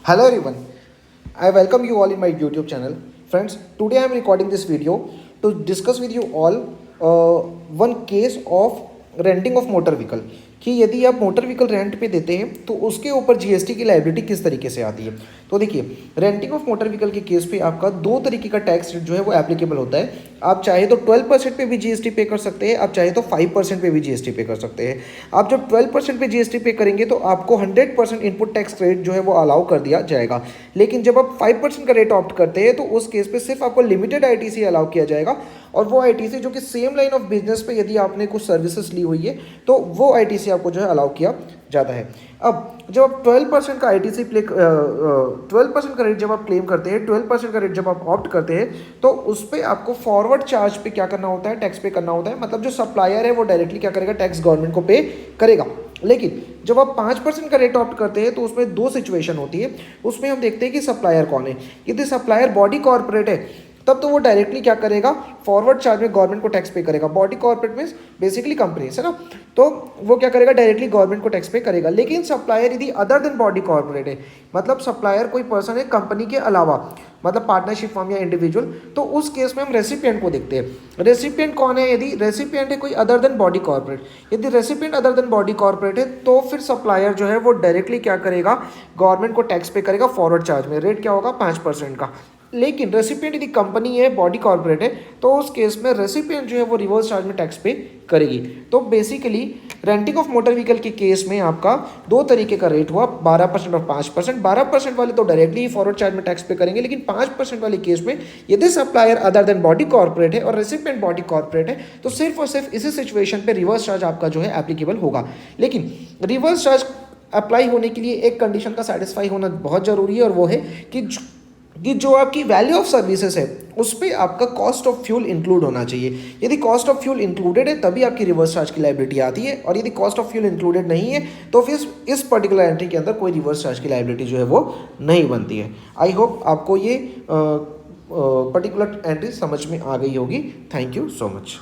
Hello everyone, I welcome you all in my YouTube channel. Friends, today I am recording this video to discuss with you all one case of renting of motor vehicle कि यदि आप motor vehicle rent पे देते हैं तो उसके ऊपर GST की लायबिलिटी किस तरीके से आती है। तो देखिए, रेंटिंग ऑफ मोटर व्हीकल के केस पे आपका दो तरीके का टैक्स रेट जो है वो एप्लीकेबल होता है। आप चाहे तो 12% पे भी जीएसटी पे कर सकते हैं, आप चाहे तो 5% पे भी जीएसटी पे कर सकते हैं। आप जब 12% पे जीएसटी पे करेंगे तो आपको 100% इनपुट टैक्स रेट जो है वो अलाउ कर दिया जाएगा। लेकिन जब आप 5% का रेट ऑप्ट करते हैं तो उस केस पे सिर्फ आपको लिमिटेड आईटीसी अलाउ किया जाएगा, और वो आईटीसी जो कि सेम लाइन ऑफ बिजनेस पे यदि आपने कुछ सर्विसेज ली हुई है तो वो आईटीसी आपको जो है अलाउ किया जाता है। अब जब आप 12% का आईटीसी 12% का रेट जब आप क्लेम करते हैं, 12% का रेट जब आप ऑप्ट करते हैं तो उस पर आपको फॉरवर्ड चार्ज पे क्या करना होता है, टैक्स पे करना होता है। मतलब जो सप्लायर है वो डायरेक्टली क्या करेगा, टैक्स गवर्नमेंट को पे करेगा। लेकिन जब आप 5% का रेट ऑप्ट करते हैं तो उसमें दो सिचुएशन होती है। उसमें हम देखते हैं कि सप्लायर कौन है। यदि सप्लायर बॉडी कॉर्पोरेट है तब तो वो डायरेक्टली क्या करेगा, फॉरवर्ड चार्ज में गवर्नमेंट को टैक्स पे करेगा। Body corporate means basically companies है ना, तो वो क्या करेगा, डायरेक्टली गवर्नमेंट को टैक्स पे करेगा। लेकिन सप्लायर यदि अदर देन बॉडी कॉर्पोरेट है, मतलब सप्लायर कोई पर्सन है कंपनी के अलावा, मतलब पार्टनरशिप फॉर्म या इंडिविजुअल, तो उस केस में हम रेसिपिएंट को देखते हैं। रेसिपिएंट कौन है, यदि रेसिपिएंट है कोई अदर देन बॉडी कॉर्पोरेट, यदि recipient other than body corporate है तो फिर सप्लायर जो है वो डायरेक्टली क्या करेगा, गवर्नमेंट को टैक्स पे करेगा फॉरवर्ड चार्ज में। रेट क्या होगा, 5% का। लेकिन रेसिपिएंट यदि कंपनी है, बॉडी कॉर्पोरेट है, तो उस केस में रेसिपिएंट जो है वो रिवर्स चार्ज में टैक्स पे करेगी। तो basically renting of motor vehicle के केस में आपका दो तरीके का रेट हुआ, 12% और 5%। 12% वाले तो डायरेक्टली ही फॉरवर्ड चार्ज में टैक्स पे करेंगे, लेकिन 5% वाले केस में यदि supplier other than body corporate है और रेसिपिएंट बॉडी कॉर्पोरेट है तो सिर्फ और सिर्फ इसी सिचुएशन पे रिवर्स चार्ज आपका जो है एप्लीकेबल होगा। लेकिन रिवर्स चार्ज अप्लाई होने के लिए एक कंडीशन का सेटिस्फाई होना बहुत जरूरी है, और वो है कि जो आपकी वैल्यू ऑफ सर्विसेज है उस पर आपका कॉस्ट ऑफ फ्यूल इंक्लूड होना चाहिए। यदि कॉस्ट ऑफ फ्यूल इंक्लूडेड है तभी आपकी रिवर्स चार्ज की लायबिलिटी आती है, और यदि कॉस्ट ऑफ फ्यूल इंक्लूडेड नहीं है तो फिर इस पर्टिकुलर एंट्री के अंदर कोई रिवर्स चार्ज की लायबिलिटी जो है वो नहीं बनती है। आई होप आपको ये पर्टिकुलर एंट्री समझ में आ गई होगी। Thank you so much.